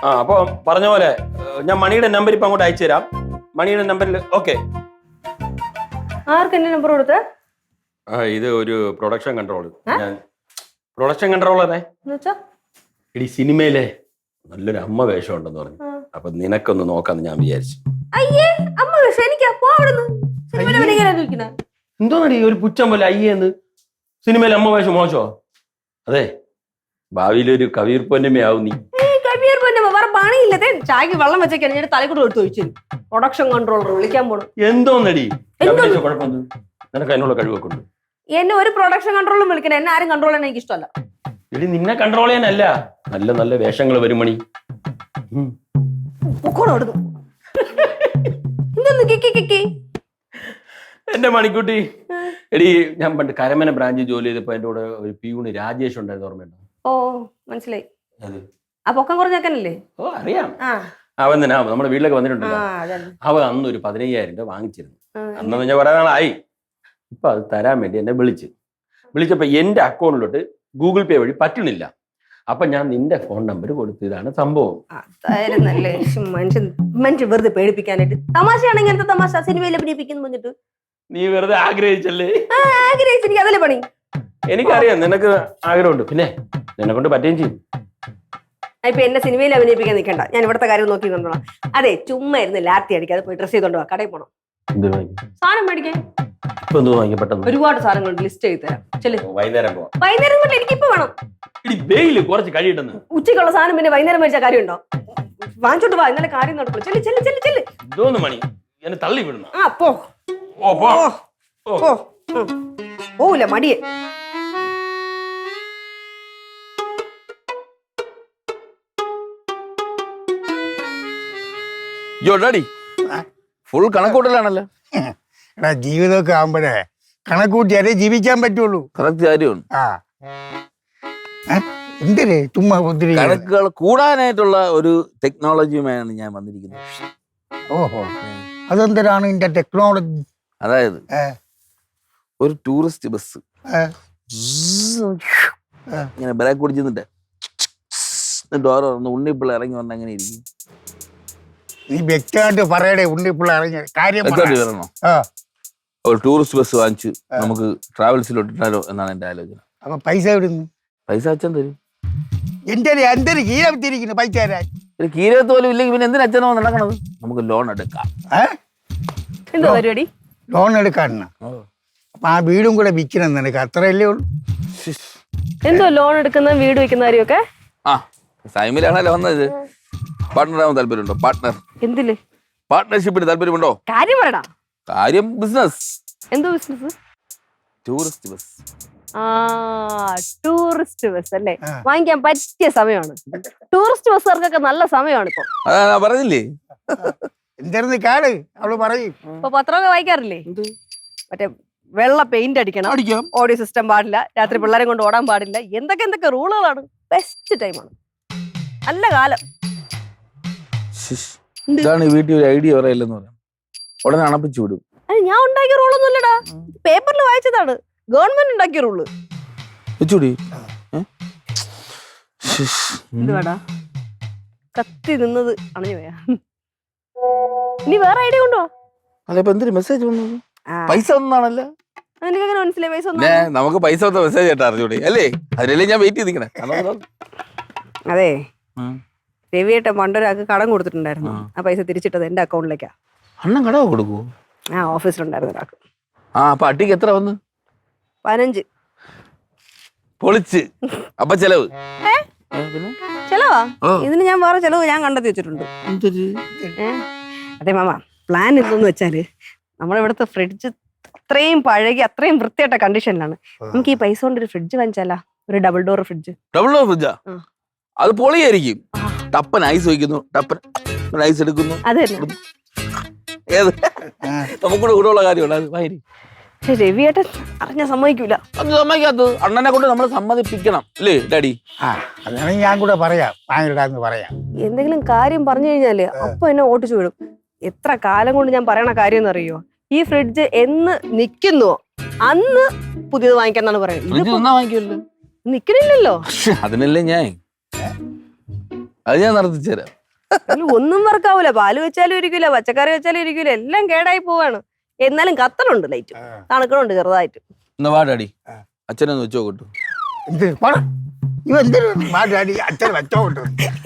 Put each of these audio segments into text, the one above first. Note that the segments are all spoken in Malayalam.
ആ അപ്പൊ പറഞ്ഞ പോലെ ഞാൻ മണിയുടെ നമ്പർ ഇപ്പൊ അങ്ങോട്ട് അയച്ചു തരാം. മണിയുടെ നമ്പറിൽ ഓക്കെ. ആർക്ക് എന്റെ നമ്പർ കൊടുത്ത? ഇത് ഒരു പ്രൊഡക്ഷൻ കൺട്രോൾ. ഞാൻ പ്രൊഡക്ഷൻ കൺട്രോളറെ ഇടി സിനിമയിലെ നല്ലൊരു അമ്മ വേഷം ഉണ്ടെന്ന് പറഞ്ഞു. അപ്പൊ നിനക്കൊന്ന് നോക്കാന്ന് ഞാൻ വിചാരിച്ചു. അയ്യേ അമ്മ വേഷം എനിക്കാ എന്തോന്നടി ഒരു പുച്ഛം പോലെ അയ്യേന്ന്? സിനിമയിലെ അമ്മ വേഷം മോശോ? അതെ, ഭാവിയിലൊരു കവിയൂർ പൊന്നമ്മയാവും നീ. കവിയൂർ പൊന്നമ്മ വേറെ പണിയില്ലതേ. ചായക്ക് വെള്ളം വെച്ചേക്കാണ് ഞാൻ തലക്കൂടെ എടുത്ത് ചോദിച്ചു. പ്രൊഡക്ഷൻ കൺട്രോളർ വിളിക്കാൻ പോണം. എന്തോന്നടി കുഴപ്പമൊന്നും? നിനക്ക് അതിനുള്ള കഴിവൊക്കെ ഉണ്ട്. എന്നെ ഒരു പ്രൊഡക്ഷൻ കൺട്രോളും വിളിക്കണം. എന്നെ ആരും കൺട്രോൾ ചെയ്യാൻ എനിക്ക് ഇഷ്ടമല്ല. എടി നിന്നെ കൺട്രോൾ ചെയ്യാനല്ല, നല്ല നല്ല വേഷങ്ങൾ വരും മണി. എന്റെ മണിക്കുട്ടി, എടി ഞാൻ പണ്ട് കരമന ബ്രാഞ്ചിൽ ജോലി ചെയ്തപ്പോ എന്റെ കൂടെ ഒരു പിയൂണ് രാജേഷ് ഉണ്ടായത് ഓർമ്മയുണ്ടോ? ഓ മനസ്സിലായി. ആ പൊക്കം കുറഞ്ഞല്ലേ? ഓ അറിയാം. അവൻ തന്നെ നമ്മുടെ വീട്ടിലൊക്കെ വന്നിട്ടുണ്ടല്ലോ. അവൻ അന്ന് ഒരു 15,000 രൂപ വാങ്ങിച്ചിരുന്നു. അന്ന് ഞാൻ കുറെ നാളായി. ഇപ്പൊ അത് തരാൻ വേണ്ടി എന്നെ വിളിച്ചപ്പോ എന്റെ അക്കൗണ്ടിലോട്ട് ഗൂഗിൾ പേ വഴി പറ്റണില്ല. അപ്പൊ ഞാൻ നിന്റെ ഫോൺ നമ്പർ കൊടുത്തു. ഇതാണ് സംഭവം. മനുഷ്യൻ വെറുതെ പേടിപ്പിക്കാനായിട്ട് തമാശയാണ് ഇങ്ങനത്തെ തമാശ. സിനിമയിൽ അഭിനയിപ്പിക്കുന്നു പറഞ്ഞിട്ട് നീ വെറുതെ ആഗ്രഹിച്ചല്ലേ? ആഗ്രഹിച്ചു അതല്ലേ പണി. എനിക്കറിയാം നിനക്ക് ആഗ്രഹമുണ്ട്. പിന്നെ നിന്നെ കൊണ്ട് പറ്റുകയും ചെയ്യും. ഇപ്പൊ എന്നെ സിനിമയിൽ അഭിനയിപ്പിക്കാൻ നിൽക്കണ്ട. ഞാൻ ഇവിടുത്തെ കാര്യം നോക്കി കണ്ടോളാം. അതെ, ചുമ്മാ ഇരുന്ന് ലാത്തി അടിക്കാതെ പോയി ഡ്രസ് ചെയ്തോണ്ട് കടയിൽ പോണം. സാധനം മേടിക്കാൻ ഒരുപാട് സാധനങ്ങളുണ്ട്. ലിസ്റ്റ് ചെയ്ത് തരാം. വൈകുന്നേരം പോവാം. വൈകുന്നേരം കൊണ്ട് എനിക്കിപ്പോ വേണം. കുറച്ച് കഴിയിട്ടെന്ന്. ഉച്ചക്കുള്ള സാധനം പിന്നെ വൈകുന്നേരം മേടിച്ച കാര്യമുണ്ടോ? വാങ്ങിച്ചോട്ട് വാ, ഇന്നലെ കാര്യം നടക്കുള്ളൂ. ചെല്ല് മണി എന്നെ തള്ളി വിടുന്നു. പോവില്ല മടിയെ. ഫുൾ കണക്കൂട്ടലാണല്ലോ. എടാ ജീവിതമൊക്കെ ആകുമ്പോഴേ കണക്കൂട്ടിയാലേ ജീവിക്കാൻ പറ്റുള്ളൂ. കറക്റ്റ് കാര്യമാണ്. എന്തേ ചുമ്മാ ഒത്തിരി കണക്കുകൾ കൂടാനായിട്ടുള്ള ഒരു ടെക്നോളജിയുമായാണ് ഞാൻ വന്നിരിക്കുന്നത്. ഓഹോ, അതെന്തരാണ് ഇതിന്റെ ടെക്നോളജി? അതായത് ഒരു ടൂറിസ്റ്റ് ബസ് ഇങ്ങനെ ബ്രേക്ക് കുടിച്ചിട്ട് ഡോർ തുറന്ന് ഉണ്ണിപ്പിള്ള ഇറങ്ങി വന്ന അങ്ങനെ ഇരിക്കും. നീ വ്യക്തമായിട്ട് പറയടേ. ഉണ്ണിപ്പിള്ള ഇറങ്ങിയ കാര്യം വരണോ? ഒരു ടൂറിസ്റ്റ് ബസ് വാങ്ങിച്ച് നമുക്ക് ട്രാവൽസിലോട്ട് ഇട്ടാലോ എന്നാണ് എന്റെ ആലോചന. അപ്പൊ പൈസ എവിടുന്നു? പൈസ അച്ഛൻ തരും. എന്റെ എന്തൊരു കീരത്തിരിക്കുന്നു പൈസ തരാൻ. ഒരു കീരത്ത് പോലും ഇല്ലെങ്കിൽ പിന്നെ എന്തിനാ അച്ഛനോ നടക്കണത്? നമുക്ക് ലോൺ എടുക്കാം. എന്താ പരിപാടി? ലോൺ എടുക്കാണ്. അപ്പൊ ആ വീടും കൂടെ വിൽക്കണം നിനക്ക്, അത്രയല്ലേ ഉള്ളൂ. എന്തോ ലോൺ എടുക്കുന്ന വീട് വെക്കുന്ന കാര്യമൊക്കെ? ആ സൈമിലാണല്ലോ വന്നത്. പാർട്ട്ണർ ആവാൻ താല്പര്യമുണ്ടോ? പാർട്ട്ണർ എന്തില്? പാർട്ട്ണർഷിപ്പിന് താല്പര്യമുണ്ടോ? കാര്യം പറയടാ. കാര്യം ബിസിനസ്. എന്തോ business? Tourist bus. Tourist bus അല്ലേ? വാങ്ങിക്കാൻ പറ്റിയ സമയമാണ്. ടൂറിസ്റ്റ് ബസ്സുകാർക്കൊക്കെ നല്ല സമയമാണ് ഇപ്പൊ. അതാ പറഞ്ഞില്ലേ? എന്തായിരുന്നു കാട് അവള് പറയും. ഇപ്പൊ പത്രമൊക്കെ വായിക്കാറില്ലേ? മറ്റേ വെള്ള പെയിന്റ് അടിക്കണം, ഓഡിയോ സിസ്റ്റം പാടില്ല, രാത്രി പിള്ളേരെ കൊണ്ട് ഓടാൻ പാടില്ല, എന്തൊക്കെ റൂളുകളാണ്. ബെസ്റ്റ് ടൈമാണ്, നല്ല കാലം. ഇതാണ് വീട്ടിൽ ഒരു ഐഡിയ പറയില്ലെന്ന് പറയാം. ഉടനെ അണപ്പിച്ചു വിടും. ഞാൻ ഉണ്ടാക്കിയ റൂളൊന്നും ഇല്ലടാ, പേപ്പറിൽ വായിച്ചതാണ്. ഗവൺമെന്റ് ഉണ്ടാക്കിയ റൂള്. ഇതുവാടാ കത്തി നിന്നത് അണഞ്ഞു പോയാ. ഇനി വേറെ ഐഡിയ കൊണ്ടുവാ. അല്ല എന്തൊരു മെസ്സേജ് വന്നു? പൈസ ഒന്നാണല്ലോ. എനിക്കങ്ങനെ മനസ്സിലായി. പൈസ നമുക്ക് പൈസ വന്ന മെസ്സേജ് കേട്ടാ അറിഞ്ഞൂടെ? അല്ലേ? അതിനല്ലേ ഞാൻ വെയിറ്റ് ചെയ്തിരിക്കണേ. അതെ, രവിയേട്ടൻ പണ്ടൊരാൾക്ക് കടം കൊടുത്തിട്ടുണ്ടായിരുന്നു. ആ പൈസ തിരിച്ചിട്ടത് എന്റെ അക്കൗണ്ടിലേക്കാ. അണ്ണൻ കടവ് കൊടുക്കുവോ? ആ ഓഫീസിലുണ്ടായിരുന്നു ഒരാൾക്ക്. അപ്പൊ അട്ടിക്ക് എത്ര വന്ന്? 15. പൊളിച്ച്. അപ്പൊ ചെലവ് ചെലവാ? ഇതിന് ഞാൻ വേറെ ചെലവ് ഞാൻ കണ്ടെത്തി വെച്ചിട്ടുണ്ട്. അതെ മാമ, പ്ലാൻ എന്തെന്ന് വെച്ചാല് നമ്മുടെ ഇവിടുത്തെ ഫ്രിഡ്ജ് അത്രയും പഴകി അത്രയും വൃത്തിയായിട്ട കണ്ടീഷനിലാണ്. നമുക്ക് ഈ പൈസ കൊണ്ട് ഒരു ഫ്രിഡ്ജ് വാങ്ങിച്ചാലാ? ഒരു double door fridge. Double door ഫ്രിഡ്ജാ? അത് പൊളിയായിരിക്കും. ടപ്പൻ ഐസ് വയ്ക്കുന്നു, ടപ്പൻ ഐസ് എടുക്കുന്നു. അതെ, ഏത് നമുക്കൂടെ കൂടെയുള്ള കാര്യമാണ് അത്. വായി രവിയേട്ടൻ അറിഞ്ഞാ സമ്മതിക്കൂല. അത് സമ്മതിക്കാത്തത് അണ്ണനെ കൊണ്ട് നമ്മൾ സമ്മതിപ്പിക്കണം അല്ലേ ഡാഡി? അതാണെങ്കിൽ ഞാൻ കൂടെ പറയാം, വാങ്ങിടാന്ന് പറയാം. എന്തെങ്കിലും കാര്യം പറഞ്ഞു കഴിഞ്ഞാല് അപ്പൊ എന്നെ ഓട്ടിച്ചു വിടും. എത്ര കാലം കൊണ്ട് ഞാൻ പറയണ കാര്യം എന്നറിയോ? ഈ ഫ്രിഡ്ജ് എന്ന് നിക്കുന്നുവോ അന്ന് പുതിയത് വാങ്ങിക്കാന്നാണ് പറയുന്നത്. വാങ്ങിക്കല്ലോ, നിക്കണില്ലല്ലോ. അതിനല്ലേ ഞാൻ അത് ഞാൻ നടത്തിച്ചു തരാം. ഒന്നും വർക്കാവൂല. പാല് വെച്ചാലും ഇരിക്കൂല, പച്ചക്കറി വെച്ചാലും ഇരിക്കൂല, എല്ലാം കേടായി പോവാണ്. എന്നാലും കത്തലുണ്ട്, ലൈറ്റ് തണുക്കണുണ്ട് ചെറുതായിട്ട്. എന്നാ വാടാടി, അച്ഛനൊന്ന് വെച്ചോ കിട്ടു.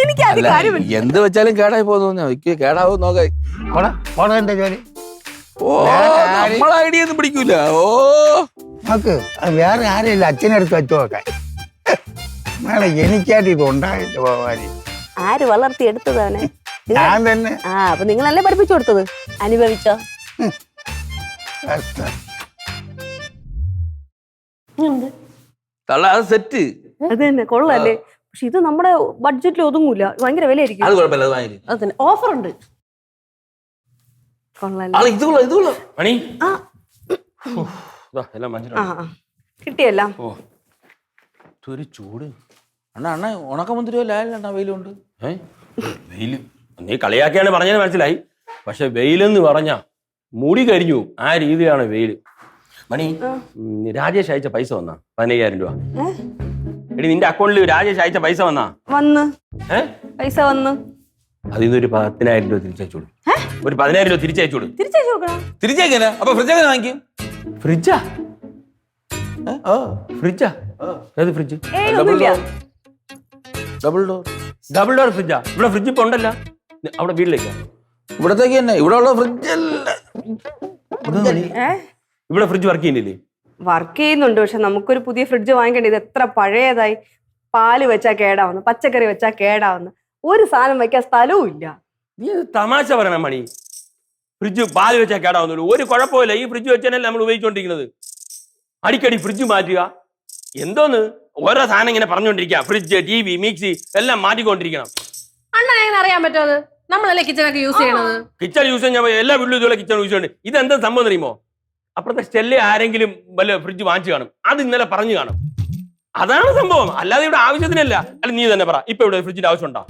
എനിക്ക് അത് കാര്യം എന്ത് വെച്ചാലും കേടായി പോകുന്നു. കേടാവും നോക്കായി. ജോലി ഓ നമ്മളെ ഐഡിയ ഒന്നും പിടിക്കൂല. ഓ നോക്ക്, അത് വേറെ ആരെയല്ല അച്ഛനടുത്ത് വെച്ചു നോക്കാൻ. നാളെ എനിക്കായിട്ട് ഇത് ഉണ്ടായിട്ട് പോവാന്. ആര് വളർത്തി എടുത്തതാണ്? ഞാൻ തന്നെ. അപ്പൊ നിങ്ങളല്ലേ പഠിപ്പിച്ചു കൊടുത്തത്? അനുഭവിച്ചോ? തള്ള അത് സെറ്റ്. അത് തന്നെ കൊള്ളല്ലേ. പക്ഷെ ഇത് നമ്മുടെ ബഡ്ജറ്റിൽ ഒതുങ്ങൂല, ഭയങ്കര വിലയായിരിക്കും. അത് കുഴപ്പമില്ല, അത് വാങ്ങി. അത് തന്നെ ഓഫർ ഉണ്ട്. കൊള്ളല്ലേ. മണി ആ എല്ലാം മഞ്ഞ കിട്ടിയല്ല. ഓ ഒരു ചൂട്. അണ്ണ ഉണക്കമുന്തിരിയല്ല വെയിലുണ്ട്. വെയില് നീ കളിയാക്കിയാണ് പറഞ്ഞത് മനസ്സിലായി. പക്ഷെ വെയിലെന്ന് പറഞ്ഞ മുടി കരിഞ്ഞു, ആ രീതിയിലാണ് വെയില്. മണി, രാജേഷ് അയച്ച പൈസ വന്നാ 15,000 രൂപ. എടി നിന്റെ അക്കൗണ്ടിൽ രാജേഷ് അയച്ച പൈസ വന്നാ? പൈസ വന്നു. അതിൽ നിന്ന് ഒരു 10,000 രൂപ തിരിച്ചയച്ചോളൂ. ഒരു 10,000 രൂപ തിരിച്ചയച്ചോളൂ. തിരിച്ചേക്കാ. അപ്പൊ ഫ്രിഡ്ജ് എങ്ങനെ വാങ്ങിക്കും? ഫ്രിഡ്ജാ? ഫ്രിഡ്ജാ? ഏത് ഫ്രിഡ്ജ്? Double door ഫ്രിഡ്ജാ? ഇവിടെ ഫ്രിഡ്ജ് ഇപ്പൊ ഉണ്ടല്ലോ. അവിടെ വീട്ടിലേക്കാ? ഇവിടത്തേക്ക് തന്നെ. ഇവിടെ ഉള്ള ഫ്രിഡ്ജ് അല്ല. ഇവിടെ ഫ്രിഡ്ജ് വർക്ക് ചെയ്യുന്നില്ലേ? വർക്ക് ചെയ്യുന്നുണ്ട്. പക്ഷെ നമുക്കൊരു പുതിയ ഫ്രിഡ്ജ് വാങ്ങിക്കണ്ടേ. ഇത് എത്ര പഴയതായി. പാല് വെച്ചാ കേടാവുന്നു, പച്ചക്കറി വെച്ചാ കേടാവുന്നു, ഒരു സാധനം വെക്കാൻ സ്ഥലവും ഇല്ല. നീ തമാശ പറയണം മണി. ഫ്രിഡ്ജ് പാല് വെച്ചാൽ കേടാവുന്നുള്ളൂ, ഒരു കുഴപ്പമില്ല. ഈ ഫ്രിഡ്ജ് വെച്ചാലല്ലേ നമ്മൾ ഉപയോഗിച്ചുകൊണ്ടിരിക്കുന്നത്. അടിക്കടി ഫ്രിഡ്ജ് മാറ്റുക എന്തോന്ന് ഓരോ സാധനം ഇങ്ങനെ പറഞ്ഞുകൊണ്ടിരിക്കുക. ഫ്രിഡ്ജ്, TV, മിക്സി എല്ലാം മാറ്റിക്കൊണ്ടിരിക്കണം. അണ്ണൻ എങ്ങനെ അറിയാൻ പറ്റുമത്? നമ്മളല്ലേ കിച്ചണൊക്കെ യൂസ് ചെയ്യണത്. കിച്ചൺ യൂസ് ചെയ്യാൻ എല്ലാ വീട്ടിലും ഇതുപോലെ കിച്ചൺ യൂസ് ചെയ്യുന്നുണ്ട്. ഇതെന്താ സംഭവം അറിയുമോ? അപ്പുറത്തെ സ്റ്റെല്ലെ ആരെങ്കിലും വല്ല ഫ്രിഡ്ജ് വാങ്ങിച്ചു കാണും, അത് ഇന്നലെ പറഞ്ഞു കാണും. അതാണ് സംഭവം, അല്ലാതെ ഇവിടെ ആവശ്യത്തിനല്ല. അല്ല നീ തന്നെ പറ, ഇപ്പൊ ഇവിടെ ഫ്രിഡ്ജിന്റെ ആവശ്യമുണ്ടോ?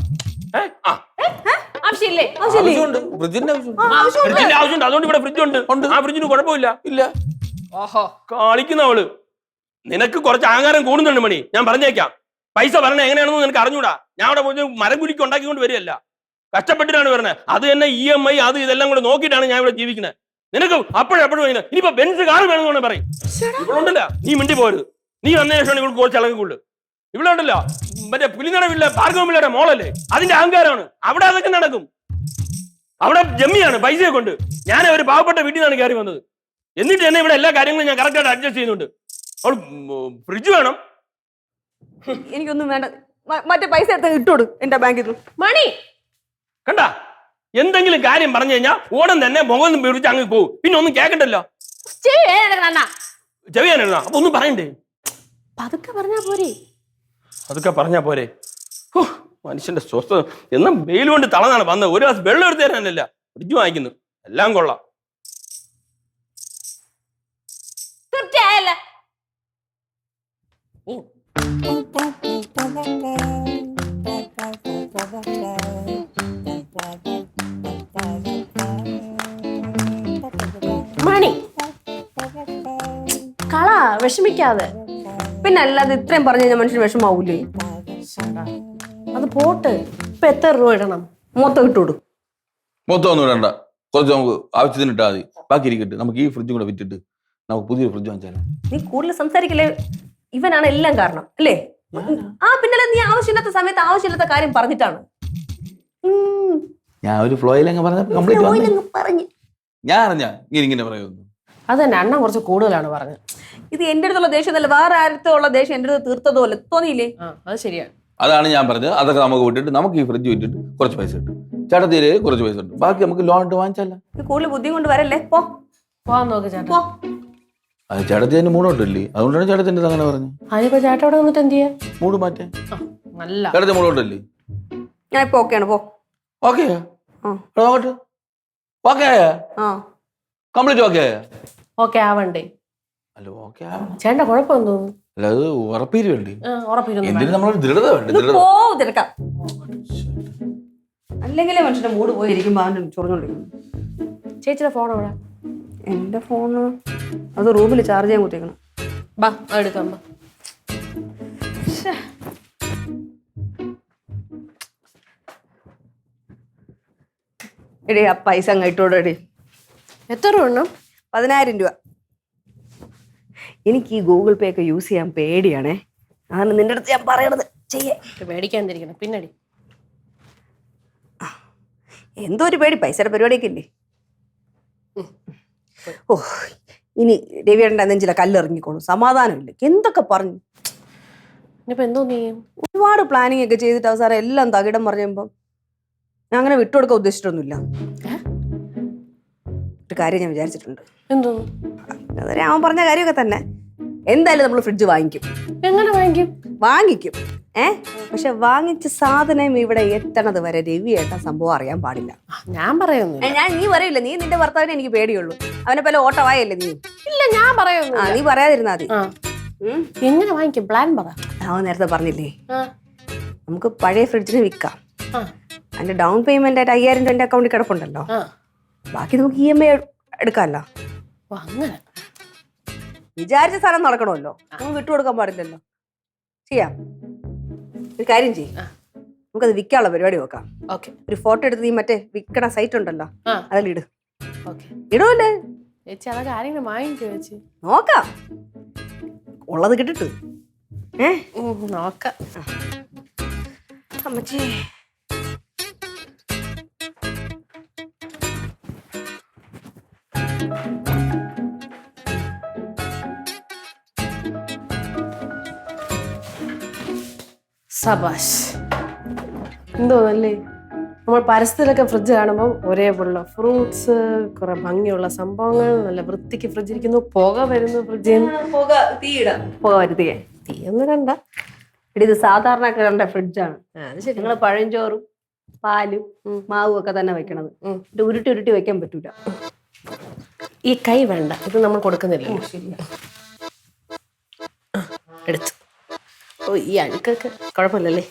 ആവശ്യമില്ലേ? ഫ്രിഡ്ജിന്റെ ആവശ്യമുണ്ട്, അതുകൊണ്ട് ഇവിടെ ഫ്രിഡ്ജ് ഉണ്ട്. ആ ഫ്രിഡ്ജിന് കുഴപ്പമില്ല. ഇല്ല കളിക്കുന്നവള്. നിനക്ക് കുറച്ച് ആഹാരം കൂടുന്നുണ്ട് മണി, ഞാൻ പറഞ്ഞേക്കാം. പൈസ പറഞ്ഞ എങ്ങനെയാണെന്ന് നിനക്ക് അറിഞ്ഞൂടാ. ഞാൻ അവിടെ പോയി മരം കുലിക്ക് ഉണ്ടാക്കിക്കൊണ്ട് വരികയല്ല, കഷ്ടപ്പെട്ടിട്ടാണ് വരുന്നത്. അത് തന്നെ EMI അത് ഇതെല്ലാം കൂടെ നോക്കിയിട്ടാണ് ഞാൻ ഇവിടെ ജീവിക്കുന്നത്. നിനക്ക് അപ്പോഴെപ്പോഴും ഇനിയിപ്പോ ബെൻസ് കാർ വേണമെന്ന് പറയും. ഇവളുണ്ടല്ലോ, നീ മിണ്ടി പോരുത്. നീ വന്ന ശേഷമാണ് ഇവൾക്ക് കുറച്ച് ഇളകുള്ളൂ. ഇവിടെ ഉണ്ടല്ലോ മറ്റേ പുലിനടവില്ല ഭാർഗവമില്ലയുടെ മോളല്ലേ, അതിന്റെ അഹങ്കാരമാണ്. അവിടെ അതൊക്കെ നടക്കും. അവിടെ ജമ്മിയാണ് പൈസയെ കൊണ്ട്. ഞാൻ ഒരു പാവപ്പെട്ട വീട്ടിൽ നിന്നാണ് കയറി വന്നത്. എന്നിട്ട് തന്നെ ഇവിടെ എല്ലാ കാര്യങ്ങളും ഞാൻ കറക്റ്റായിട്ട് അഡ്ജസ്റ്റ് ചെയ്യുന്നുണ്ട്. അവൾ ഫ്രിഡ്ജ് വേണം. എനിക്കൊന്നും വേണ്ട, മറ്റേ പൈസ എടുത്ത് ഇട്ടോട് എന്റെ ബാങ്കിൽ നിന്ന്. മണി കണ്ട, എന്തെങ്കിലും കാര്യം പറഞ്ഞു കഴിഞ്ഞാൽ ഓടം തന്നെ മുഖം പിടിച്ച് അങ്ങ് പോകും. പിന്നെ ഒന്നും കേൾക്കണ്ടല്ലോ. ചെവിയാനോ? അപ്പൊ ഒന്നും പറയണ്ടേ? പതുക്കെ പറഞ്ഞാ പോരെ. അതൊക്കെ പറഞ്ഞാ പോരെ? മനുഷ്യന്റെ സ്വസ്ഥത. എന്നാ വെയിൽ കൊണ്ട് തളന്നാണ് വന്നത്. ഒരു ഗ്ലാസ് വെള്ളം എടുത്തു തരാനല്ല ഫ്രിഡ്ജ് വാങ്ങിക്കുന്നു. എല്ലാം കൊള്ളാം. മണി കള വിഷമിക്കാതെ. പിന്നെ അല്ലാതെ ഇത്രയും പറഞ്ഞു കഴിഞ്ഞാൽ മനുഷ്യന് വിഷമാവൂലേ? അത് പോട്ട്. ഇപ്പൊ എത്ര രൂപ ഇടണം? മൊത്തം ഇട്ടോടും. മൊത്തം ഒന്നും ഇടണ്ട, കുറച്ച് നമുക്ക് ആവശ്യത്തിന് ഇട്ടാൽ മതി. ബാക്കി ഇരിക്കട്ടെ. നമുക്ക് ഈ ഫ്രിഡ്ജും കൂടെ വിറ്റിട്ട് നമുക്ക് പുതിയൊരു ഫ്രിഡ്ജ് വാങ്ങിച്ചാലോ? നീ കൂടുതൽ സംസാരിക്കല്ലേ, ഇവനാണ് എല്ലാം കാരണം അല്ലേ? പിന്നല്ലേ നീ ആവശ്യമില്ലാത്ത സമയത്ത് ആവശ്യമില്ലാത്ത കാര്യം പറഞ്ഞിട്ടാണ്. ഞാൻ ഒരു ഫ്ലോയിലങ്ങ് പറഞ്ഞ കംപ്ലീറ്റ് ഞാൻ അറിഞ്ഞ ഇങ്ങനെ പറയുന്നു. അത് തന്നെ, അണ്ണൻ കുറച്ച് കൂടുതലാണ് പറഞ്ഞത്. ഇത് എന്റെ അടുത്തുള്ള ദേഷ്യം അല്ല, വേറെ ആരുടെ ദേഷ്യം എന്റെ അടുത്ത് തീർത്തതുപോലെ തോന്നിയില്ലേ? അത് ശരിയാണ്. അതാണ് ഞാൻ പറഞ്ഞത്. അതൊക്കെ നമുക്ക് വിട്ടിട്ട് നമുക്ക് ഈ ഫ്രിഡ്ജ് വിറ്റിട്ട് കുറച്ച് പൈസ കിട്ടും. ചേട്ടത്തിയില് കുറച്ച് പൈസ കിട്ടും. ബാക്കി നമുക്ക് ലോൺ ഇട്ട് വാങ്ങിച്ചല്ല. കൂടുതൽ ബുദ്ധി കൊണ്ട് വരല്ലേ, പോവാൻ നോക്ക് ചേട്ടാ. അത് ചേട്ടത്തി അതിന് മൂടോട്ടില്ലേ, അതുകൊണ്ടാണ് ചേട്ടത്തിന്റെ അങ്ങനെ പറഞ്ഞു. അതിപ്പോ ചേട്ടാ അവിടെ വന്നിട്ട് എന്ത് ചെയ്യാ? മൂട് മാറ്റേ. നല്ല ചേട്ടത്തി മൂടോട്ടില്ലേ? ഞാൻ ഇപ്പൊ ഓക്കെയാണ്. Okay okay complete okay okay ആവണ്ടേ? അല്ല ഓക്കെ ചേട്ടന്റെ കുഴപ്പമെന്ന് തോന്നുന്നു. അല്ല അത് ഉറപ്പിരുവേണ്ടി. ഉറപ്പിരുന്നു. എന്തിനും നമ്മളൊരു ദൃഢത വേണ്ട. തിരക്കാം. അല്ലെങ്കിലേ മനുഷ്യന്റെ മൂഡ് പോയിരിക്കും. ചൊറിഞ്ഞോണ്ടിരിക്കും. ചേച്ചിയുടെ ഫോൺ എവിടെ? എന്റെ ഫോണ് അത് റൂമിൽ ചാർജ് ചെയ്യാൻ കുത്തിക്കണം. ബാ എടുക്കാം. എടി ആ പൈസ അങ്ങ് ഇട്ടോടെടി. എത്ര വേണം? 10,000 രൂപ. എനിക്ക് ഈ ഗൂഗിൾ പേ ഒക്കെ യൂസ് ചെയ്യാൻ പേടിയാണേ. അതാണ് നിന്റെ അടുത്ത് ഞാൻ പറയണത്. ചെയ്യേ. പേടിക്കാണ്ടിരിക്കണം. പിന്നടി എന്തോ ഒരു പേടി, പൈസയുടെ പരിപാടിയൊക്കെ ഇല്ലേ. ഓ ഇനി രവിയേട്ടൻ്റെ നെഞ്ചിലെ കല്ലെറിഞ്ഞിക്കോളും. സമാധാനമില്ല. എന്തൊക്കെ പറഞ്ഞു. ഇനിയിപ്പോ എന്തോ നീ ഒരുപാട് പ്ലാനിങ് ഒക്കെ ചെയ്തിട്ട് അവസാനം എല്ലാം തകിടം പറഞ്ഞപ്പോൾ ഞാൻ അങ്ങനെ വിട്ടുകൊടുക്കാൻ ഉദ്ദേശിച്ചിട്ടൊന്നുമില്ല. ഒരു കാര്യം ഞാൻ വിചാരിച്ചിട്ടുണ്ട്. എന്തോ? അവൻ പറഞ്ഞ കാര്യമൊക്കെ തന്നെ. എന്തായാലും നമ്മൾ ഫ്രിഡ്ജ് വാങ്ങിക്കും. എങ്ങനെ വാങ്ങിക്കും? വാങ്ങിക്കും. പക്ഷെ വാങ്ങിച്ച സാധനം ഇവിടെ എത്തണത് വരെ രവിയേട്ടൻ സംഭവം അറിയാൻ പാടില്ല. ഞാൻ പറയുന്നു. നീ പറയില്ല. നീ നിന്റെ ഭർത്താവിനെ എനിക്ക് പേടിയുള്ളൂ. അവനെ പോലെ ഓട്ടവായല്ലേ നീ. ഇല്ല ഞാൻ പറയുന്നു. നീ പറയാതിരുന്നാ മതി. എങ്ങനെ വാങ്ങിക്കും? പ്ലാൻ പറ. അവൻ നേരത്തെ പറഞ്ഞില്ലേ നമുക്ക് പഴയ ഫ്രിഡ്ജിന് വിൽക്കാം. അതിന്റെ ഡൗൺ പേയ്മെന്റ് ആയിട്ട് 5,000 രൂപ അക്കൗണ്ടിൽ കിടപ്പുണ്ടല്ലോ. ബാക്കി നമുക്ക് EMI എടുക്കാമല്ലോ. അങ്ങനെ വിചാരിച്ച സ്ഥലം നടക്കണമല്ലോ. നമുക്ക് വിട്ടുകൊടുക്കാൻ പാടില്ലല്ലോ. ചെയ്യാം. ഒരു കാര്യം ചെയ്യും, നമുക്കത് വിൽക്കാനുള്ള പരിപാടി നോക്കാം. ഒരു ഫോട്ടോ എടുത്ത് നീ മറ്റേ വിൽക്കണ സൈറ്റ് ഉണ്ടല്ലോ അതിലിട്. ഇടുമല്ലേ ചേച്ചി? അതൊക്കെ ആരെങ്കിലും വാങ്ങിക്കോ ചേച്ചി? നോക്കാം. ഉള്ളത് കിട്ടിട്ട് നോക്കാം. അമ്മച്ചി സബാഷ്. എന്തോന്നല്ലേ നമ്മൾ പരസ്യത്തിലൊക്കെ ഫ്രിഡ്ജ് കാണുമ്പോൾ ഒരേപോലുള്ള ഫ്രൂട്ട്സ്, കുറെ ഭംഗിയുള്ള സംഭവങ്ങൾ, നല്ല വൃത്തിക്ക് ഫ്രിഡ്ജ് ഇരിക്കുന്നു, പുക വരുന്നു ഫ്രിഡ്ജിൽ നിന്ന്. പുക വരുത്തിയേ തീയൊന്നും കണ്ട. ഇത് സാധാരണക്കാരന്റെ ഫ്രിഡ്ജാണ്. നിങ്ങള് പഴഞ്ചോറും പാലും മാവും ഒക്കെ തന്നെ വെക്കണത്. ഇത് ഉരുട്ടി ഉരുട്ടി വെക്കാൻ പറ്റൂല. ഈ കൈ വേണ്ട, ഇത് നമ്മൾ കൊടുക്കുന്നില്ല. എടുത്തു. ഓ ഈ അഴുക്കൊക്കെ കുഴപ്പമില്ലല്ലേ?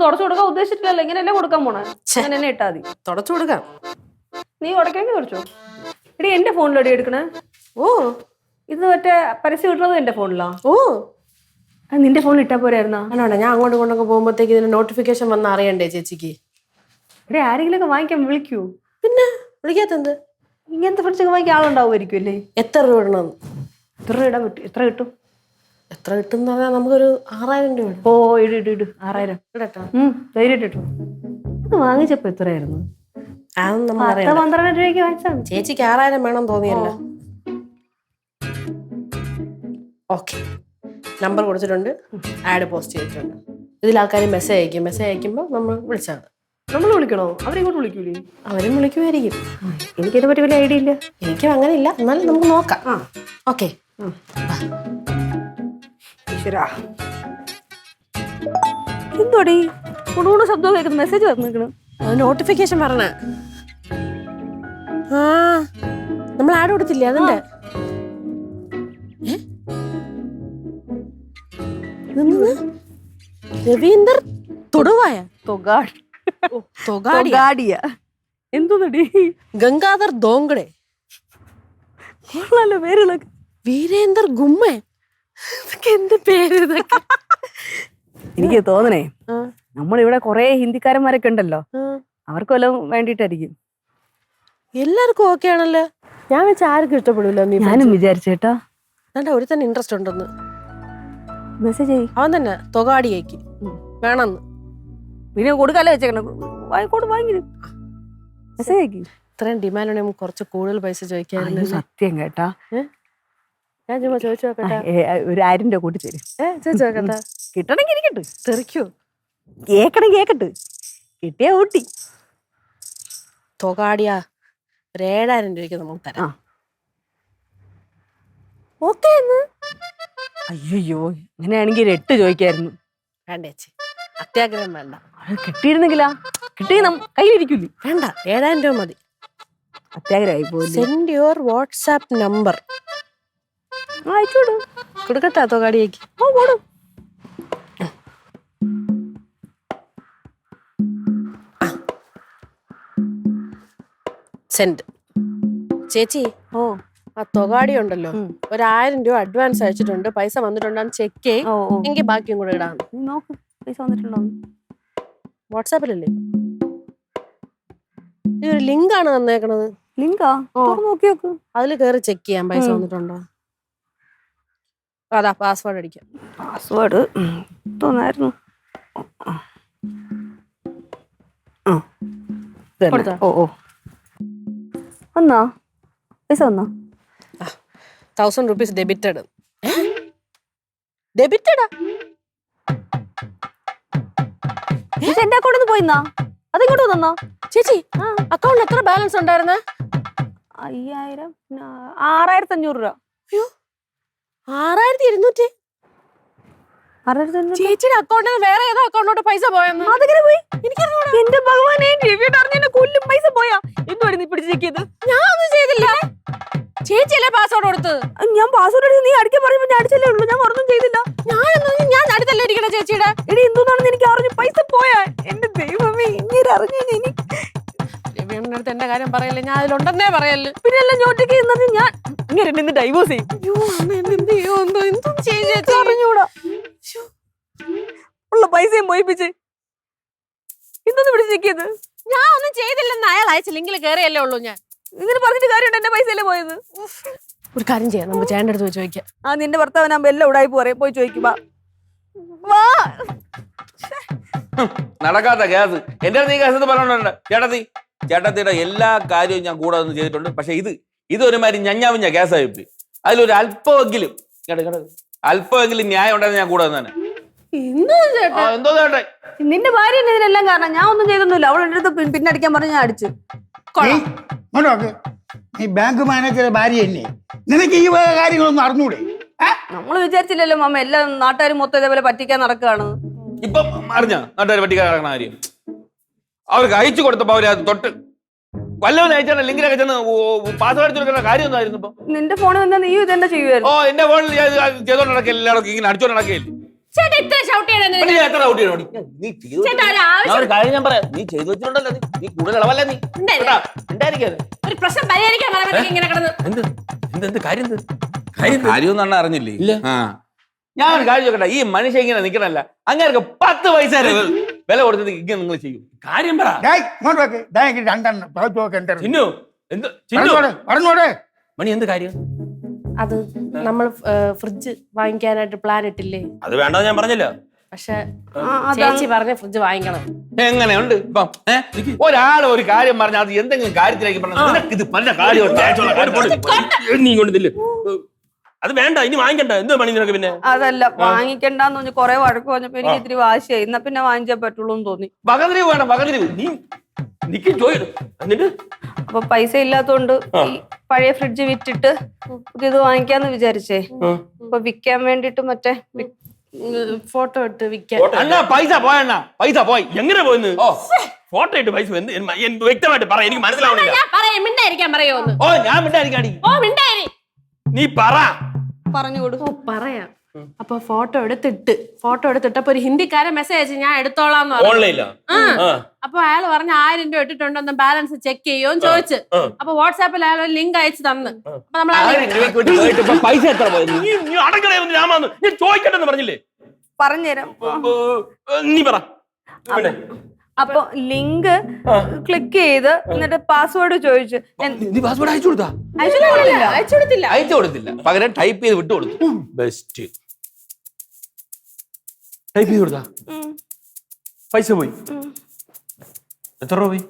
തുടച്ചു കൊടുക്കാൻ ഉദ്ദേശിച്ചിട്ടില്ലല്ലോ. ഇങ്ങനെയല്ലേ കൊടുക്കാൻ പോണേ. അങ്ങനെ ഇട്ടാ മതി. തുടച്ചു കൊടുക്കാം. നീ ഉടക്കെങ്കിൽ തുടച്ചോ. എടി എന്റെ ഫോണിലോടി എടുക്കണേ. ഓ ഇത് മറ്റേ പരസ്യം ഇട്ടത് എന്റെ ഫോണിലാ. ഓ നിന്റെ ഫോണിൽ ഇട്ടാ പോരായിരുന്നാ? അല്ലാണ്ട് ഞാൻ അങ്ങോട്ടും ഇങ്ങോട്ടൊക്കെ പോകുമ്പോഴത്തേക്ക് ഇതിന് നോട്ടിഫിക്കേഷൻ വന്ന് അറിയണ്ടേ ചേച്ചിക്ക്? എടി ആരെങ്കിലും ഒക്കെ വാങ്ങിക്കാൻ വിളിക്കൂ. പിന്നെ വിളിക്കാത്തെന്ത്? ഇങ്ങനത്തെ ഫ്രിഡ്ജൊക്കെ വാങ്ങിക്കാൻ ആളുണ്ടാവുമായിരിക്കും അല്ലേ? എത്ര രൂപ ഇടണം? എത്ര രൂപ ഇടാൻ പറ്റും? എത്ര കിട്ടും? എത്ര കിട്ടും എന്ന് പറഞ്ഞാൽ നമുക്കൊരു 6,000 രൂപ. ഓ ഇട് 6,000 ഇടട്ടോ. ധൈര്യം ഇട്ടു. ഇത് വാങ്ങിച്ചപ്പോ എത്രയായിരുന്നു? 12 രൂപയ്ക്ക് വാങ്ങിച്ചാണ്. ചേച്ചിക്ക് 6,000 വേണം തോന്നിയല്ലോ. ഓക്കെ, നമ്പർ കൊടുത്തിട്ടുണ്ട്, ആഡ് പോസ്റ്റ് ചെയ്തിട്ടുണ്ട്. ഇതിൽ ആൾക്കാർ മെസ്സേജ് അയക്കും. മെസ്സേജ് അയക്കുമ്പോൾ നമ്മൾ വിളിച്ചാൽ മതി. നമ്മൾ വിളിക്കണോ? അവരിങ്ങോട്ട് വിളിക്കൂലേ? അവരും വിളിക്കുമായിരിക്കും. എനിക്കതിനെ പറ്റി വലിയ ഐഡിയ ഇല്ല. എനിക്കും അങ്ങനെ ഇല്ല, എന്നാലും നമുക്ക് നോക്കാം. ഓക്കെ. എന്തോടി കുണുകൂണ ശബ്ദം കേൾക്കുന്നു? മെസ്സേജ് വന്നിരിക്കണം. നോട്ടിഫിക്കേഷൻ പറഞ്ഞ നമ്മൾ ആഡ് കൊടുത്തില്ലേ അതിന്റെ? രവീന്ദർ തൊടുവായ എന്തോടി? ഗംഗാധർ ദോങ്കടെ, പേരുകളൊക്കെ. വീരേന്ദർ ഗുമ്മ. എന്ത് പേര് ഇതൊക്കെ? എനിക്ക് തോന്നണേ നമ്മളിവിടെ കൊറേ ഹിന്ദിക്കാരന്മാരൊക്കെ ഉണ്ടല്ലോ, അവർക്ക് വല്ലതും വേണ്ടിട്ടായിരിക്കും. എല്ലാവർക്കും ഓക്കെ ആണല്ലോ. ഞാൻ വെച്ച ആർക്കും ഇഷ്ടപ്പെടില്ല. ഞാനും വിചാരിച്ചേട്ടാ. ഒരു തന്നെ ഇൻട്രസ്റ്റ് ഉണ്ടെന്ന് മെസ്സേജ് ചെയ്. അവൻ തന്നെ തൊകാടിയേക്ക് വേണമെന്ന്. പിന്നെ കൊടുക്കാല്ലേ വെച്ചേക്കണം. വാങ്ങി മെസ്സേജ് അയക്കി. ഇത്രയും ഡിമാൻഡ് ഉണ്ടെങ്കിൽ കുറച്ച് കൂടുതൽ പൈസ ചോദിക്കായിരുന്നു. സത്യം കേട്ടാ. ഞാൻ ചുമ്മാ ചോദിച്ചു നോക്കട്ടെ. ഒരു 1000 രൂപ കൂട്ടി തരും. ചോദിച്ചു നോക്കട്ടെ. കിട്ടണമെങ്കിൽ ഇരിക്കട്ടെ. തെറിക്കോ? കേക്കട്ടെ. കിട്ടിയാ ഊട്ടി. തൊകാടിയാ ഒരു 7,000 രൂപയ്ക്ക് നമുക്ക് തരാം. ഓക്കെ. അയ്യോ അങ്ങനെയാണെങ്കിൽ 8 ചോദിക്കായിരുന്നു. വേണ്ട ചേച്ചി, അത്യാഗ്രഹം വേണ്ട. കിട്ടിയിരുന്നെങ്കിലാ? കിട്ടിയ കയ്യിലിരിക്കൂലേ? വേണ്ട, 7,000 രൂപ മതി. അത്യാഗ്രഹമായി പോയി. Send your WhatsApp number. അയച്ചോടു. കൊടുക്കട്ടാ തൊകാടിയേക്ക്? കൊടു. സെൻഡ്. ചേച്ചി, ആ തൊകാടി ഉണ്ടല്ലോ, 1,000 രൂപ അഡ്വാൻസ് അയച്ചിട്ടുണ്ട്. പൈസ വന്നിട്ടുണ്ടെന്ന് ചെക്ക് ചെയ്യ്. എങ്കിൽ ബാക്കിയും കൂടെ ഇടാം. നോക്ക് പൈസ വന്നിട്ടുണ്ടോ? വാട്സാപ്പിലല്ലേ? ഈ ഒരു ലിങ്ക് ആണ് തന്നേക്കണത്. ലിങ്കാ നോക്കി നോക്ക്. അതിൽ കയറി ചെക്ക് ചെയ്യാൻ പൈസ വന്നിട്ടുണ്ടോ. അതാ പാസ്വേഡ് അടിക്കാം. പാസ്വേഡ് തോന്നായിരുന്നു. ഓ വന്നാ പൈസ വന്നാ? 1000 rupees ഡെബിറ്റഡ്. ഡെബിറ്റഡാ? എന്റെ അക്കൗണ്ടിൽ നിന്ന് പോയിന്നാ? അതിങ്ങോട്ട് തന്നോ ചേച്ചി? അക്കൗണ്ടിൽ എത്ര ബാലൻസ് ഉണ്ടായിരുന്നേ? 5000 6500 രൂപ. അയ്യോ 6200. ചേച്ചിയുടെ അക്കൗണ്ടിൽ നിന്ന് വേറെ ഏതോ അക്കൗണ്ടിലോട്ട് പൈസ പോയെന്ന്. അതെങ്ങനെ പോയി? എന്റെ ഭഗവാനെ, കൊല്ലും. പൈസ പോയാ? എന്തുവായിരുന്നു നീ പിടിച്ച് ചെക്ക് ചെയ്ത്? ഞാൻ ഒന്നും ചെയ്തില്ല. ചേച്ചിയല്ലേ പാസ്വേഡ് കൊടുത്തത്? ഞാൻ പാസ്വേഡ് അടിച്ച് നീ അടിക്കാൻ പറയുമ്പോ ഞാൻ അടിച്ചല്ലേ ഉള്ളൂ. ഞാൻ ഒന്നും ചെയ്തില്ല. ഞാൻ അടുത്തല്ലേ ഇരിക്കണ ചേച്ചിയുടെ. എടി എന്തുകൊണ്ടാണെന്ന് എനിക്ക് അറിഞ്ഞു. പൈസ പോയാ? എന്റെ ദൈവമേ, ഇങ്ങനെ അറിഞ്ഞു. രവിയുടെ അടുത്ത് എന്റെ കാര്യം പറയല്ലേ, ഞാൻ അതിലുണ്ടെന്നേ പറയല്ലേ. പിന്നെ എല്ലാം ഞോട്ടേക്ക് ഞാൻ ഇങ്ങനെ നിന്ന് ഡൈവോഴ്സ് ചെയ്യും. അറിഞ്ഞൂടാ. ഉള്ള പൈസയും പോയിപ്പിച്ച് ഇന്നൊന്ന് പിടിച്ച് ചെക്ക് ചെയ്ത്. ഞാൻ ഒന്നും ചെയ്തില്ലെന്ന് അയാൾ അയച്ച ലിങ്കിൽ കയറിയല്ലേ ഉള്ളൂ. ഞാൻ ഇങ്ങനെ പറഞ്ഞിട്ട് കാര്യമുണ്ട്? എന്റെ പൈസ അല്ലേ പോയത്? ഒരു കാര്യം ചെയ്യാം, നമുക്ക് ചേട്ടൻ്റെ അടുത്ത് പോയി ചോദിക്കാം. നിന്റെ ഭർത്താവിനാകുമ്പോ എല്ലാം ഉടായി പറയും. പോയി ചോദിക്കും. നടക്കാത്ത ഗ്യാസ് എന്റെ അടുത്ത് ഈ ഗ്യാസ് എന്ന് പറഞ്ഞോണ്ട് ചേട്ടത്തിയുടെ എല്ലാ കാര്യവും ഞാൻ കൂടെ ഒന്ന് ചെയ്തിട്ടുണ്ട്. പക്ഷെ ഇതൊരുമാതിരി ഞഞ്ഞാവിഞ്ഞ ഗ്യാസ് ആയിപ്പോയി. അതിലൊരു അല്പമെങ്കിലും ന്യായം ഉണ്ടെന്ന് ഞാൻ കൂടെ തന്നെ. എന്തോ ചേട്ടൻ, നിന്റെ ഭാര്യ ഇതിനെല്ലാം കാരണം. ഞാൻ ഒന്നും ചെയ്തൊന്നുമില്ല. അവൾ എന്റെ അടുത്ത് പിന്നടിക്കാൻ പറഞ്ഞ് ഞാൻ അടിച്ചു. നീ ബാങ്ക് മാനേജറെ ഭാര്യ തന്നെ, നിനക്ക് ഈ കാര്യങ്ങളൊന്നും അറിഞ്ഞൂടെ? നമ്മള് വിചാരിച്ചില്ലല്ലോ മാമ, എല്ലാ നാട്ടുകാരും മൊത്തം ഇതേപോലെ പറ്റിക്കാൻ നടക്കുകയാണ്. ഇപ്പൊ അറിഞ്ഞ നാട്ടുകാർ പറ്റിക്കാൻ നടക്കണ കാര്യം അവർക്ക് അയച്ചു കൊടുത്തപ്പോ അവര് അത് തൊട്ട് വല്ലവരും അയച്ചാൽ ലിങ്കിലൊക്കെ ചെന്ന് പാസ്വേഡ് അടിച്ചു കൊടുക്കുന്ന കാര്യം ഒന്നായിരുന്നു. ഇപ്പൊ നിന്റെ ഫോണിൽ വന്നാൽ നീ ഇതെന്നെ ചെയ്യുമായിരുന്നു. എന്റെ ഫോണിൽ ചെയ്തോണ്ട് നടക്കില്ല, എല്ലാവർക്കും ഇങ്ങനെ അടിച്ചോണ്ട് നടക്കില്ല. കാര്യം ഞാൻ പറയാം, നീ ചെയ്തു വെച്ചിട്ടുണ്ടല്ലോ, നീ കൂടുതൽ ഇളവല്ല. നീ ഒരു പ്രശ്നം പരിഹരിക്കാൻ കാര്യം ഒന്നും അറിഞ്ഞില്ലേ? ഞാൻ ഒരു കാര്യം ചോദിക്കട്ടെ, ഈ മനുഷ്യ ഇങ്ങനെ നിക്കണല്ല, അങ്ങനെ 10 പൈസ വില കൊടുത്തത് ഇങ്ങനെ നിങ്ങൾ ചെയ്യും? കാര്യം പറ. മണി എന്ത് കാര്യം? അത് നമ്മൾ ഫ്രിഡ്ജ് വാങ്ങിക്കാനായിട്ട് പ്ലാൻ ഇട്ടില്ലേ? അത് വേണ്ടെന്ന് ഞാൻ പറഞ്ഞല്ലോ. പക്ഷെ ചേച്ചി പറഞ്ഞ ഫ്രിഡ്ജ് വാങ്ങിക്കണം. എങ്ങനെയുണ്ട് ഇപ്പം? ഒരാള് ഒരു കാര്യം പറഞ്ഞാൽ അത് എന്തെങ്കിലും കാര്യത്തിലേക്ക് പറഞ്ഞാൽ ഇത് പല കാര്യം നീ കൊണ്ടില്ല. അത് വേണ്ട, ഇനി വാങ്ങിക്കണ്ട. എന്ത് പണി നിനക്ക്? പിന്നെ അതല്ല, വാങ്ങിക്കണ്ടെന്ന് പറഞ്ഞ് കൊറേ വഴക്ക് പറഞ്ഞപ്പോ എനിക്ക് ഇത്തിരി വാശിയായി. എന്നാ പിന്നെ വാങ്ങിച്ചേ പറ്റുള്ളൂ എന്ന് തോന്നി. പകതിരിവ് വേണം, പകതിരിവ്. നീ നിക്ക് ചോദിക്കും. എന്നിട്ട് അപ്പൊ പൈസ ഇല്ലാത്തോണ്ട് ഈ പഴയ ഫ്രിഡ്ജ് വിറ്റിട്ട് പുതിയത് വാങ്ങിക്കാന്ന് വിചാരിച്ചേ. അപ്പൊ വിൽക്കാൻ വേണ്ടിട്ട് മറ്റേ ഫോട്ടോ ഇട്ട് വിൽക്കാൻ. അണ്ണാ പൈസ പോയണ്ണ, പൈസ പോയി. എങ്ങനെ പോയെന്ന്? ഫോട്ടോ ഇട്ട് പൈസ വ്യക്തമായിട്ട് പറ, എനിക്ക് മനസ്സിലാവണില്ല. മിണ്ടായിരിക്കാൻ പറയോന്ന്? ഞാൻ മിണ്ടായിരിക്കാടി. നീ പറ. പറഞ്ഞു കൊടുക്കും. പറയാം. അപ്പൊ ഫോട്ടോ എടുത്തിട്ടപ്പോ ഒരു ഹിന്ദിക്കാരൻ മെസ്സേജ് ഞാൻ എടുത്തോളാന്ന് പറഞ്ഞു. അപ്പൊ അയാൾ പറഞ്ഞ 1000 രൂപ ഇട്ടിട്ടുണ്ടെന്ന് ബാലൻസ് ചെക്ക് ചെയ്യുമെന്ന് ചോദിച്ചു. അപ്പൊ വാട്സാപ്പിൽ അയാൾ ലിങ്ക് അയച്ചു തന്നു. അപ്പൊ നമ്മൾ പൈസ എത്ര പോയി? ചോദിക്കട്ടെന്ന് പറഞ്ഞില്ലേ? പറഞ്ഞുതരാം. നീ പറ. അപ്പൊ ലിങ്ക് ക്ലിക്ക് ചെയ്ത് എന്നിട്ട് പാസ്വേഡ് ചോദിച്ചു. പാസ്വേഡ് അയച്ചു കൊടുത്താ? അയച്ചു കൊടുത്തില്ല, പകരം ടൈപ്പ് ചെയ്ത് വിട്ടു കൊടുത്തു. ബെസ്റ്റ്. ടൈപ്പ് ചെയ്ത് കൊടുത്താ പൈസ പോയി. എത്ര രൂപ പോയി?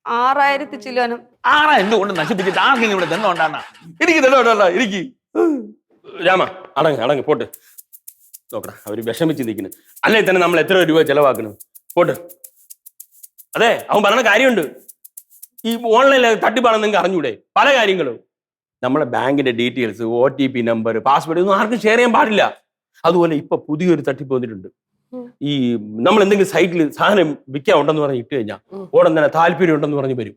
6000 ചില്ലുവാനും. 6000 കൊണ്ട് നശിപ്പിച്ചിട്ട് ആർക്കെങ്കിലും ഇവിടെ തന്നോണ്ടാണ്? എനിക്ക് തന്നോണ്ടല്ല. എനിക്ക് രാമ അടങ്ങ് പോട്ട് നോക്കടാ. അവര് വിഷമിച്ച് നിൽക്കുന്നു. അല്ലേ തന്നെ നമ്മൾ എത്ര രൂപ ചെലവാക്കണം? പോട്ട്. അതെ, അവൻ പറഞ്ഞ കാര്യമുണ്ട്. ഈ ഓൺലൈനിൽ തട്ടിപ്പാണെന്ന് നിങ്ങൾക്ക് അറിഞ്ഞൂടെ? പല കാര്യങ്ങളും. നമ്മളെ ബാങ്കിന്റെ ഡീറ്റെയിൽസ്, OTP നമ്പർ, പാസ്വേഡ് ഒന്നും ആർക്കും ഷെയർ ചെയ്യാൻ പാടില്ല. അതുപോലെ ഇപ്പൊ പുതിയൊരു തട്ടിപ്പ് വന്നിട്ടുണ്ട്. ഈ നമ്മൾ എന്തെങ്കിലും സൈറ്റിൽ സാധനം വിൽക്കാൻ ഉണ്ടെന്ന് പറഞ്ഞ് ഇട്ട് കഴിഞ്ഞാൽ ഓടം തന്നെ താല്പര്യം ഉണ്ടെന്ന് പറഞ്ഞ് വരും.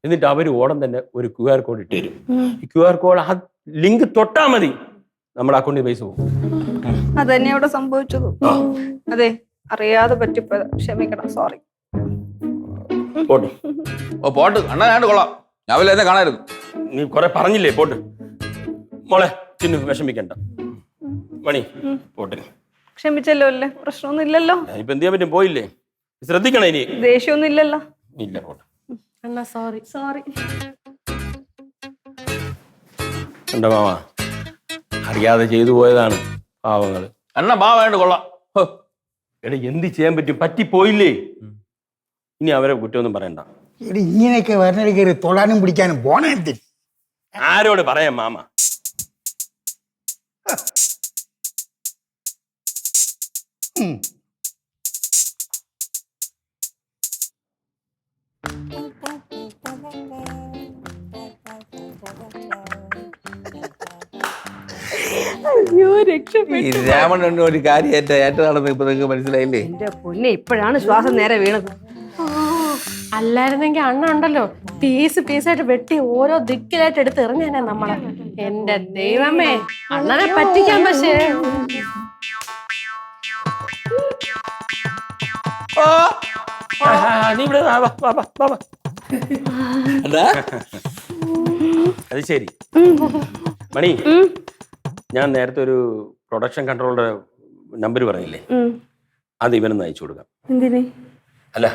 എന്നിട്ട് അവര് ഓടം തന്നെ ഒരു QR കോഡ് ഇട്ട് തരും. ഈ QR കോഡ് ആ ലിങ്ക് തൊട്ടാ മതി, നമ്മുടെ അക്കൗണ്ടിൽ പൈസ പോകും. അതന്നെ ഇവിടെ സംഭവിച്ചത്. അതെ, അറിയാതെ പറ്റിപ്പോയത്. ക്ഷമിക്കണം, സോറി. പോട്ട് അണ്ണാ, ഞാൻ കൊള്ളാം. ഞാൻ എന്നെ കാണായിരുന്നു. നീ കൊറേ പറഞ്ഞില്ലേ? പോട്ട് മോളെ, ചിന്നു വിഷമിക്കണ്ട. മണി പോട്ട്. ക്ഷമിച്ചല്ലോ അല്ലേ? പ്രശ്നമൊന്നും ഇല്ലല്ലോ. ഇപ്പൊ എന്ത് ചെയ്യാൻ പറ്റും? പോയില്ലേ? ശ്രദ്ധിക്കണം ഇനി. ദേഷ്യമൊന്നും ഇല്ലല്ലോ? ഇല്ല പോട്ടെ. അണ്ണാ സോറി. എന്റെ മാമ അറിയാതെ ചെയ്തു പോയതാണ് പാവങ്ങള്. അണ്ണ ബാ വേണ്ട കൊള്ളാം. ഹോ. എടാ എന്ത് ചെയ്യാൻ പറ്റും, പറ്റിപ്പോയില്ലേ. ഇനി അവരെ കുറ്റമൊന്നും പറയണ്ട. എടി ഇങ്ങനെയൊക്കെ വരണ കയറി തൊടാനും പിടിക്കാനും പോണേ. ആരോട് പറയാം മാമ? അയ്യോ രക്ഷപ്പെട്ടു. ഈ രാമണ്ണ ഒരു കാര്യം ഏറ്റതാണെന്ന് ഇപ്പൊ നിങ്ങൾക്ക് മനസ്സിലായില്ലേ? എന്റെ പൊന്നെ, ഇപ്പോഴാണ് ശ്വാസം നേരെ വീണത്. അല്ലായിരുന്നെങ്കിൽ അണ്ണ ഉണ്ടല്ലോ പീസായിട്ട് വെട്ടി ഓരോ ദിക്കിലായിട്ട് എടുത്ത് എറിഞ്ഞേനെ നമ്മളെ. എന്റെ ദൈവമേ, അണ്ണനെ പറ്റിക്കാൻ. പക്ഷേ നീ ഇവിടെ വാ, വാ, വാ, വാ, വാ. അത് ശരി മണി, ഞാൻ നേരത്തെ ഒരു പ്രൊഡക്ഷൻ കൺട്രോളുടെ നമ്പർ പറഞ്ഞില്ലേ, അത് ഇവനൊന്ന് അയച്ചു കൊടുക്കാം. എന്തിന്? അല്ല,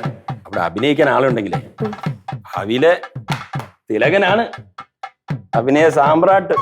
അവിടെ അഭിനയിക്കാൻ ആളുണ്ടെങ്കിലേ, ഭാവിയിലെ തിലകനാണ്, അഭിനയ സാമ്രാട്ട്.